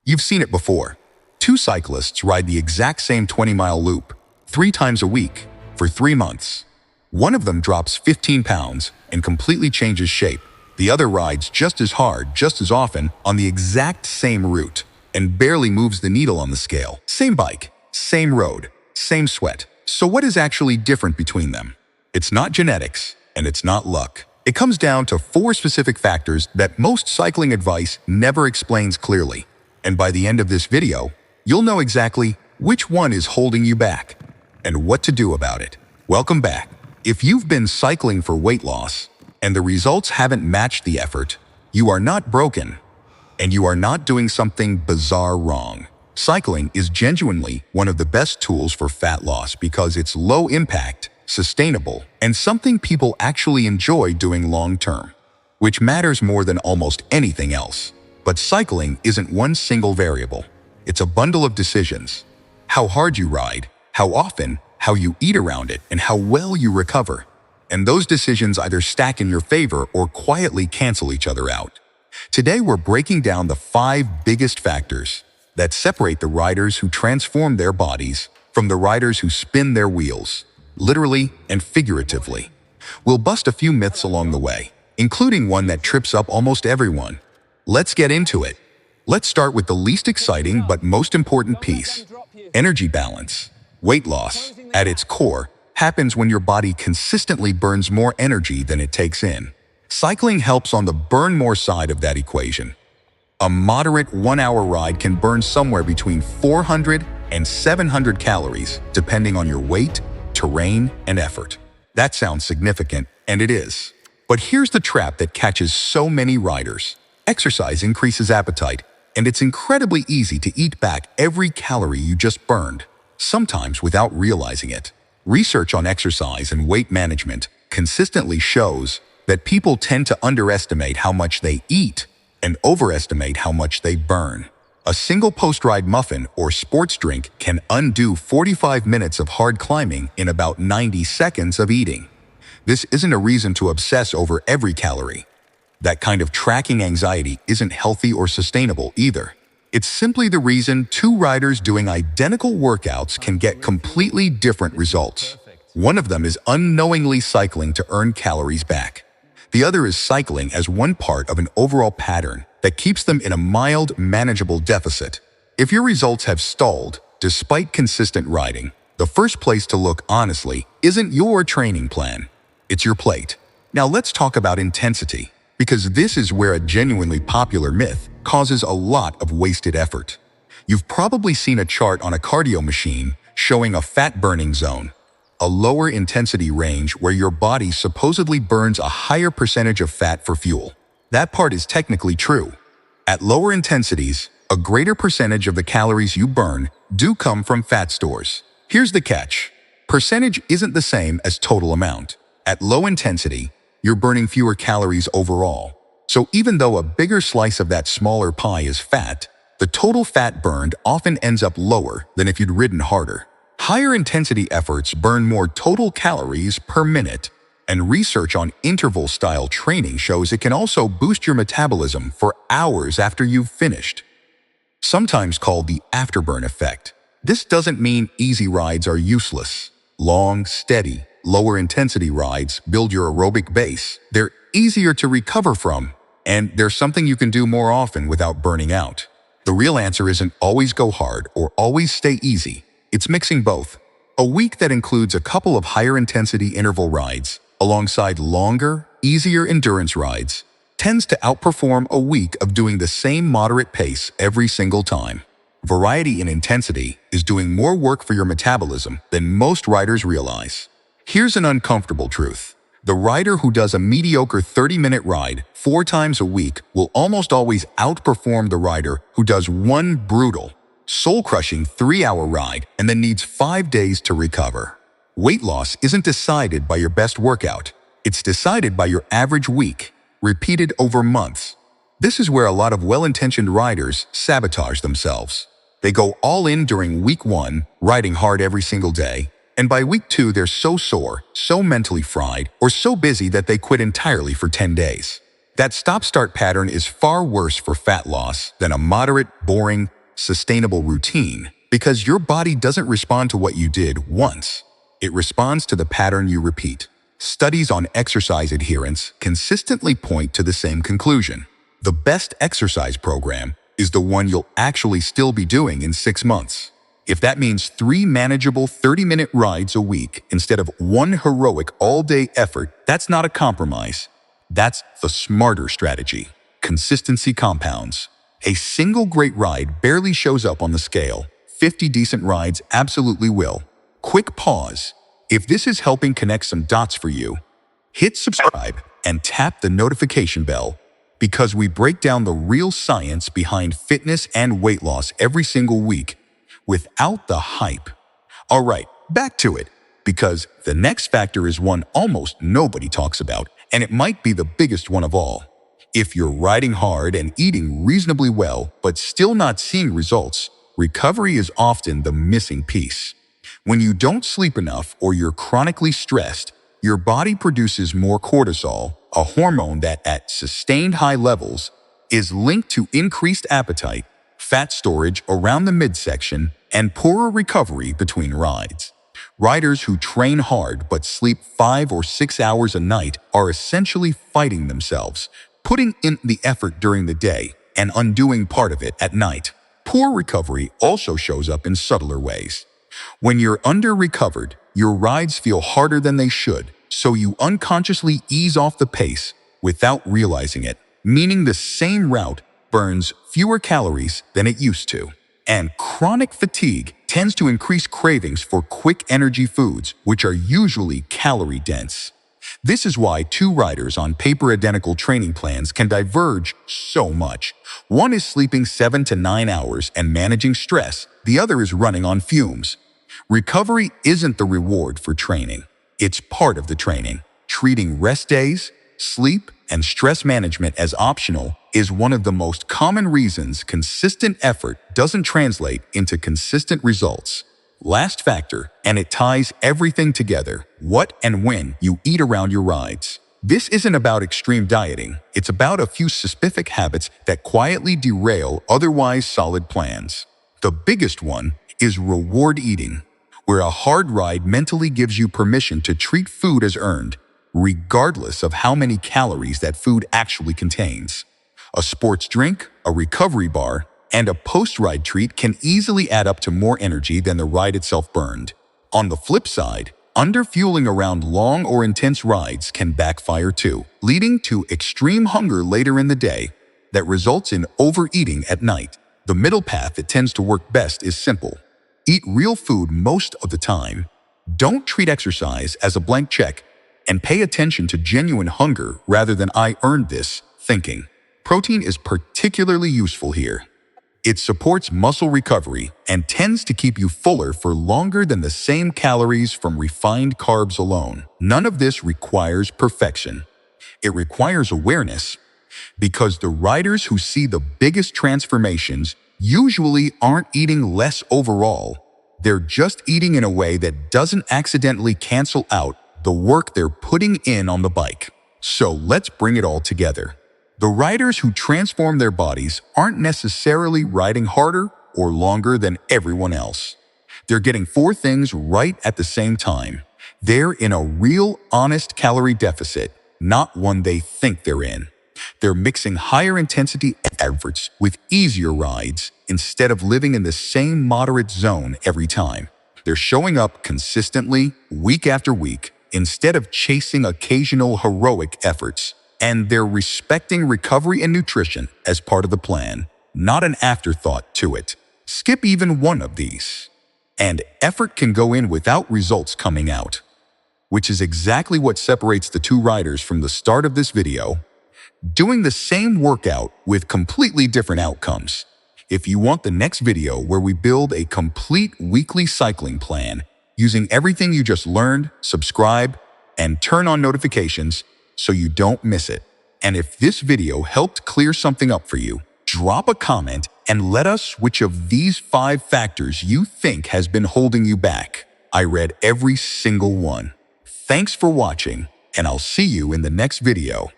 You've seen it before. Two cyclists ride the exact same 20-mile loop, 3 times a week, for 3 months. One of them drops 15 pounds and completely changes shape. The other rides just as hard, just as often, on the exact same route, and barely moves the needle on the scale. Same bike, same road, same sweat. So what is actually different between them? It's not genetics, and it's not luck. It comes down to 4 specific factors that most cycling advice never explains clearly. And by the end of this video, you'll know exactly which one is holding you back and what to do about it. Welcome back. If you've been cycling for weight loss and the results haven't matched the effort, you are not broken, and you are not doing something bizarre wrong. Cycling is genuinely one of the best tools for fat loss because it's low impact, sustainable, and something people actually enjoy doing long term, which matters more than almost anything else. But cycling isn't one single variable. It's a bundle of decisions. How hard you ride, how often, how you eat around it, and how well you recover. And those decisions either stack in your favor or quietly cancel each other out. Today we're breaking down the 5 biggest factors that separate the riders who transform their bodies from the riders who spin their wheels, literally and figuratively. We'll bust a few myths along the way, including one that trips up almost everyone. Let's get into it. Let's start with the least exciting but most important piece: energy balance. Weight loss, at its core, happens when your body consistently burns more energy than it takes in. Cycling helps on the burn more side of that equation. A moderate 1-hour ride can burn somewhere between 400 and 700 calories, depending on your weight, terrain, and effort. That sounds significant, and it is. But here's the trap that catches so many riders. Exercise increases appetite, and it's incredibly easy to eat back every calorie you just burned, sometimes without realizing it. Research on exercise and weight management consistently shows that people tend to underestimate how much they eat and overestimate how much they burn. A single post-ride muffin or sports drink can undo 45 minutes of hard climbing in about 90 seconds of eating. This isn't a reason to obsess over every calorie. That kind of tracking anxiety isn't healthy or sustainable either. It's simply the reason 2 riders doing identical workouts can get completely different results. One of them is unknowingly cycling to earn calories back. The other is cycling as one part of an overall pattern that keeps them in a mild, manageable deficit. If your results have stalled despite consistent riding, the first place to look honestly isn't your training plan. It's your plate. Now let's talk about intensity, because this is where a genuinely popular myth causes a lot of wasted effort. You've probably seen a chart on a cardio machine showing a fat-burning zone, a lower intensity range where your body supposedly burns a higher percentage of fat for fuel. That part is technically true. At lower intensities, a greater percentage of the calories you burn do come from fat stores. Here's the catch. Percentage isn't the same as total amount. At low intensity, you're burning fewer calories overall. So even though a bigger slice of that smaller pie is fat, the total fat burned often ends up lower than if you'd ridden harder. Higher intensity efforts burn more total calories per minute, and research on interval-style training shows it can also boost your metabolism for hours after you've finished. Sometimes called the afterburn effect. This doesn't mean easy rides are useless. Long, steady, lower intensity rides build your aerobic base. They're easier to recover from, and they're something you can do more often without burning out. The real answer isn't always go hard or always stay easy. It's mixing both. A week that includes a couple of higher intensity interval rides alongside longer, easier endurance rides tends to outperform a week of doing the same moderate pace every single time. Variety in intensity is doing more work for your metabolism than most riders realize. Here's an uncomfortable truth. The rider who does a mediocre 30-minute ride 4 times a week will almost always outperform the rider who does one brutal, soul-crushing 3-hour ride and then needs 5 days to recover. Weight loss isn't decided by your best workout. It's decided by your average week, repeated over months. This is where a lot of well-intentioned riders sabotage themselves. They go all in during week 1, riding hard every single day, and by week 2 they're so sore, so mentally fried, or so busy that they quit entirely for 10 days. That stop-start pattern is far worse for fat loss than a moderate, boring, sustainable routine because your body doesn't respond to what you did once. It responds to the pattern you repeat. Studies on exercise adherence consistently point to the same conclusion. The best exercise program is the one you'll actually still be doing in 6 months. If that means 3 manageable 30-minute rides a week instead of 1 heroic all-day effort, that's not a compromise. That's the smarter strategy. Consistency compounds. A single great ride barely shows up on the scale. 50 decent rides absolutely will. Quick pause. If this is helping connect some dots for you, hit subscribe and tap the notification bell because we break down the real science behind fitness and weight loss every single week without the hype. All right, back to it, because the next factor is one almost nobody talks about, and it might be the biggest one of all. If you're riding hard and eating reasonably well, but still not seeing results, recovery is often the missing piece. When you don't sleep enough or you're chronically stressed, your body produces more cortisol, a hormone that, at sustained high levels, is linked to increased appetite, fat storage around the midsection, and poorer recovery between rides. Riders who train hard but sleep 5 or 6 hours a night are essentially fighting themselves, putting in the effort during the day and undoing part of it at night. Poor recovery also shows up in subtler ways. When you're under-recovered, your rides feel harder than they should, so you unconsciously ease off the pace without realizing it, meaning the same route burns fewer calories than it used to. And chronic fatigue tends to increase cravings for quick energy foods, which are usually calorie-dense. This is why 2 riders on paper-identical training plans can diverge so much. One is sleeping 7 to 9 hours and managing stress, the other is running on fumes. Recovery isn't the reward for training. It's part of the training. Treating rest days, sleep, and stress management as optional is one of the most common reasons consistent effort doesn't translate into consistent results. Last factor, and it ties everything together: what and when you eat around your rides. This isn't about extreme dieting, it's about a few specific habits that quietly derail otherwise solid plans. The biggest one is reward eating, where a hard ride mentally gives you permission to treat food as earned, regardless of how many calories that food actually contains. A sports drink, a recovery bar, and a post-ride treat can easily add up to more energy than the ride itself burned. On the flip side, underfueling around long or intense rides can backfire too, leading to extreme hunger later in the day that results in overeating at night. The middle path that tends to work best is simple. Eat real food most of the time. Don't treat exercise as a blank check, and pay attention to genuine hunger rather than "I earned this" thinking. Protein is particularly useful here. It supports muscle recovery and tends to keep you fuller for longer than the same calories from refined carbs alone. None of this requires perfection. It requires awareness, because the riders who see the biggest transformations usually aren't eating less overall. They're just eating in a way that doesn't accidentally cancel out the work they're putting in on the bike. So let's bring it all together. The riders who transform their bodies aren't necessarily riding harder or longer than everyone else. They're getting 4 things right at the same time. They're in a real, honest calorie deficit, not one they think they're in. They're mixing higher intensity efforts with easier rides instead of living in the same moderate zone every time. They're showing up consistently, week after week, instead of chasing occasional heroic efforts. And they're respecting recovery and nutrition as part of the plan, not an afterthought to it. Skip even one of these, and effort can go in without results coming out, which is exactly what separates the 2 riders from the start of this video, doing the same workout with completely different outcomes. If you want the next video where we build a complete weekly cycling plan using everything you just learned, subscribe and turn on notifications so you don't miss it. And if this video helped clear something up for you, drop a comment and let us which of these 5 factors you think has been holding you back. I read every single one. Thanks for watching, and I'll see you in the next video.